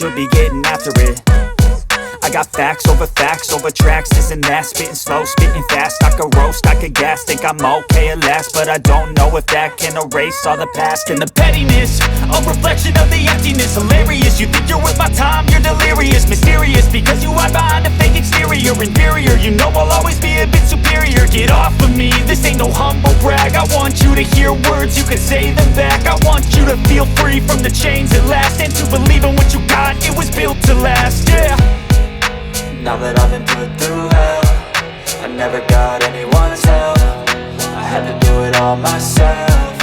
should be getting after it. I got facts over tracks, this and that. Spitting slow, spitting fast, I could roast, I could gas. Think I'm okay at last, but I don't know if that can erase all the past. And the pettiness, a reflection of the emptiness. Hilarious, you think you're worth my time, you're delirious. Mysterious, because you hide behind a fake exterior. Inferior, you know I'll always be a bit superior. Get off of me, this ain't no humble brag. I want you to hear words, you can say them back. I want you to feel free from the chains at last, and to believe in what you got, it was built to last, yeah. Now that I've been put through hell, I never got anyone's help. I had to do it all myself.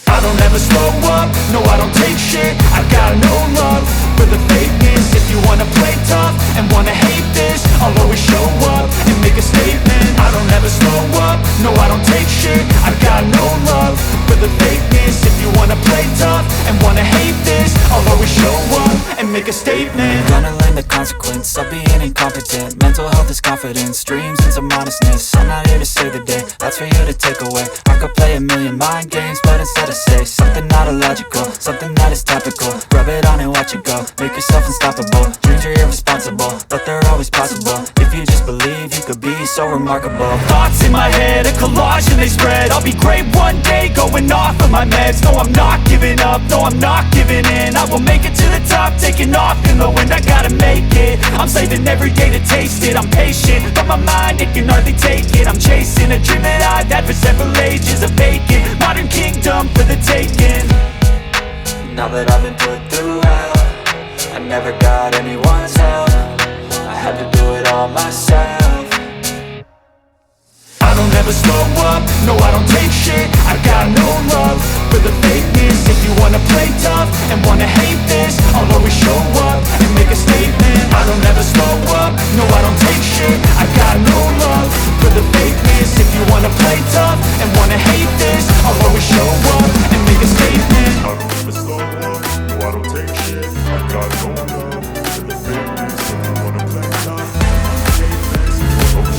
I don't ever slow up, no I don't take shit. I got no love for the fakeness. If you wanna play tough and wanna hate this, I'll always show up and make a statement. I don't ever slow up, no I don't take shit. I got no love for the fakeness. If you wanna play tough and wanna hate this, I'll always show up and make a statement. Gonna learn the consequence of being incompetent. Mental health is confidence, dreams and some honestness. I'm not here to save the day, that's for you to take away. I could play a million mind games, but instead I say something not illogical, something that is topical. Rub it on and watch it go, make yourself unstoppable. Dreams are irresponsible, but they're always possible. If you just believe, you could be so remarkable. Thoughts in my head, a collage and they spread. I'll be great one day, going off of my meds. No, I'm not giving up, no, I'm not giving in. I will make it to the top, taking off in the wind. I gotta make it, I'm saving every day to taste it. I'm patient, but my mind, it can hardly take it. I'm chasing a dream that I've had for several ages. A vacant, modern kingdom for the taking. Now that I've been put through hell, I never got anyone's help. I had to do it all myself. I don't ever slow up, no I don't take shit. I got no love for the fakeness. If you wanna play tough and wanna hate this, I'll always show up and make a statement. I don't ever slow up, no I don't take shit. I got no love for the fakeness. If you wanna play tough and wanna hate this, I'll always show up and make a statement. I don't ever slow up, no I don't take shit. I got no love for the fakeness. If you wanna play tough, hate this, I'll always show up.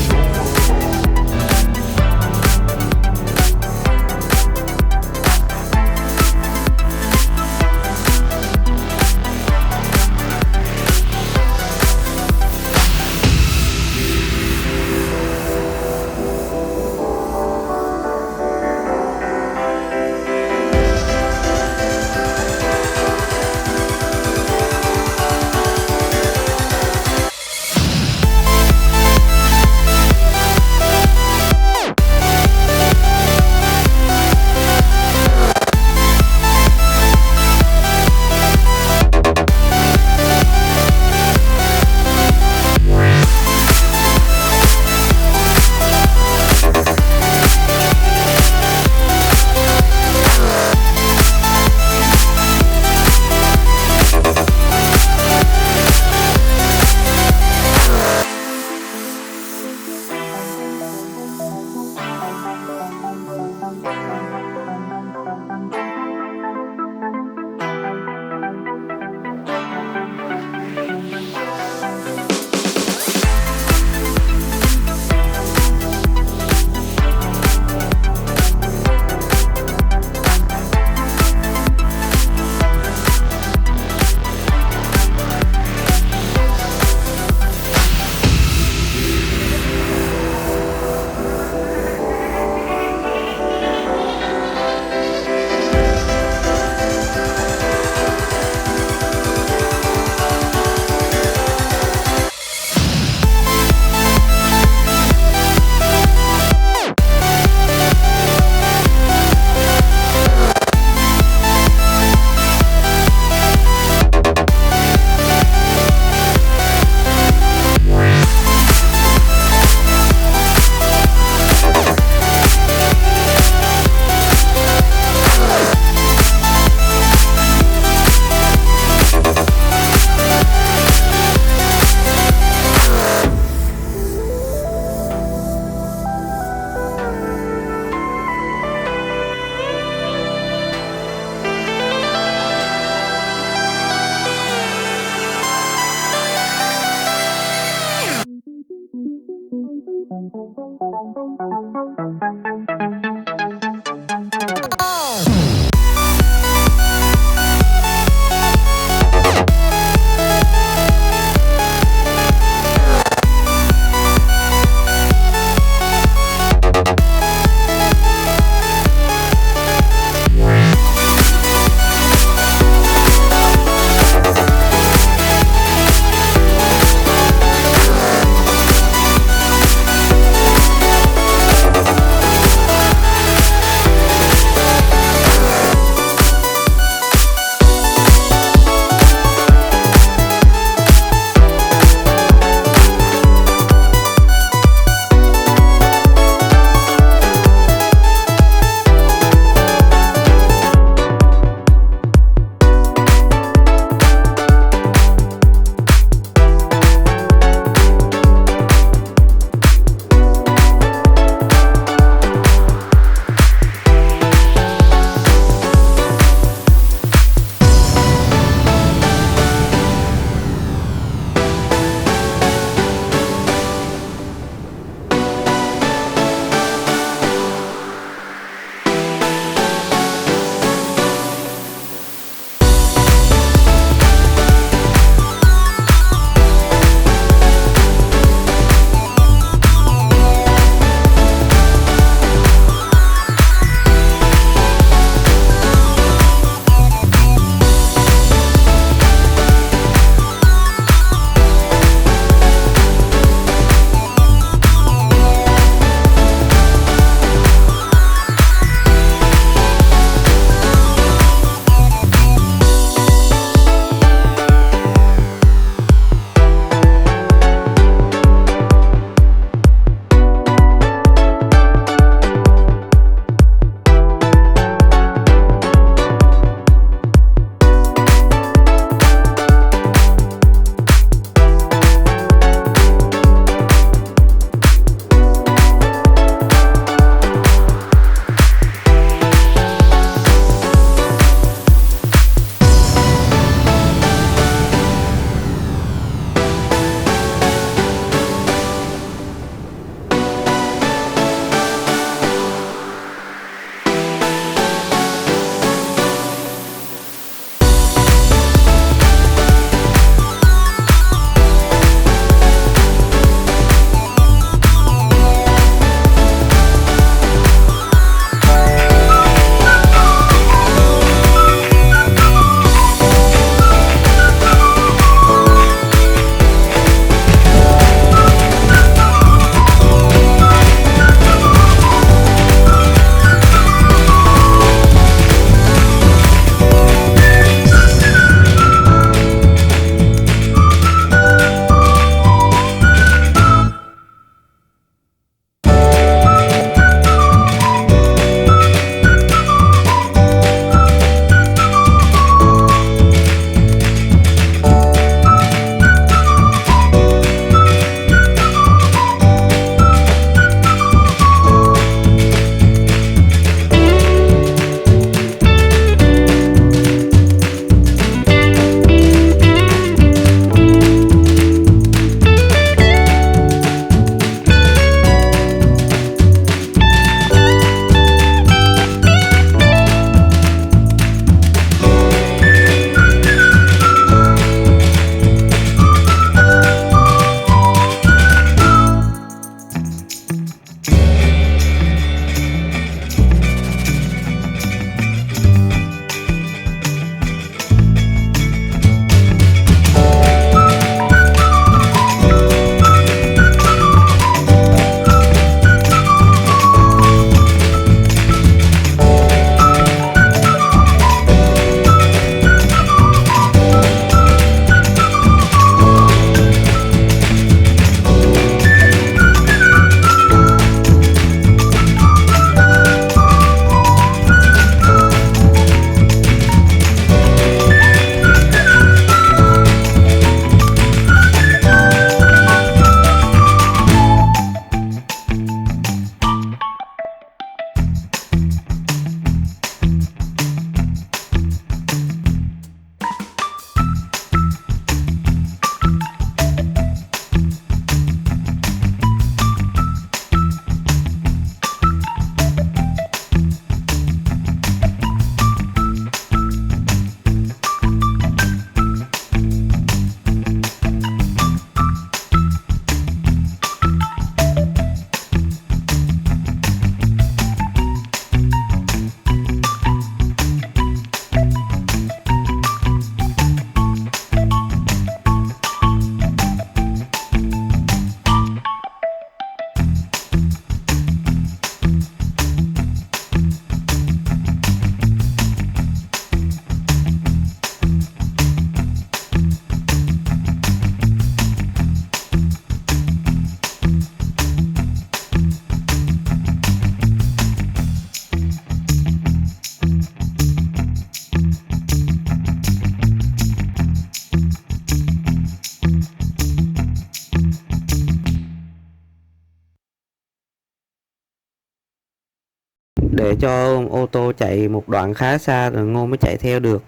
để cho ô tô chạy một đoạn khá xa rồi Ngô mới chạy theo được,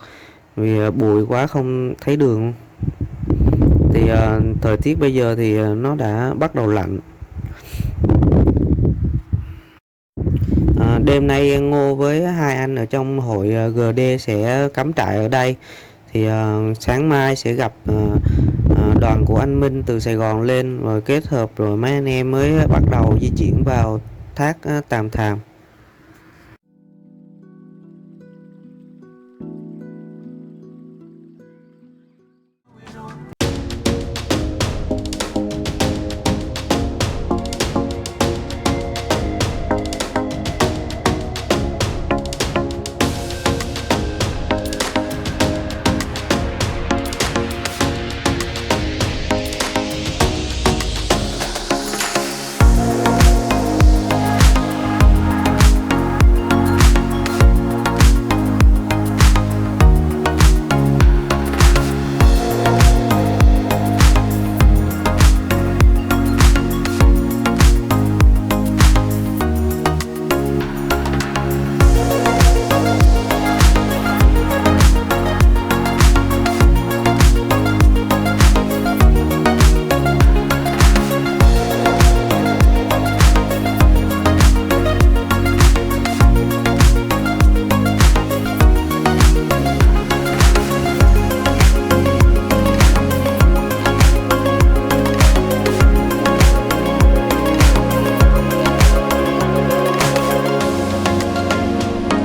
vì bụi quá không thấy đường. Thì thời tiết bây giờ thì nó đã bắt đầu lạnh. Đêm nay Ngô với hai anh ở trong hội GD sẽ cắm trại ở đây. Thì sáng mai sẽ gặp đoàn của anh Minh từ Sài Gòn lên, rồi kết hợp rồi mấy anh em mới bắt đầu di chuyển vào thác Tàm Thàm.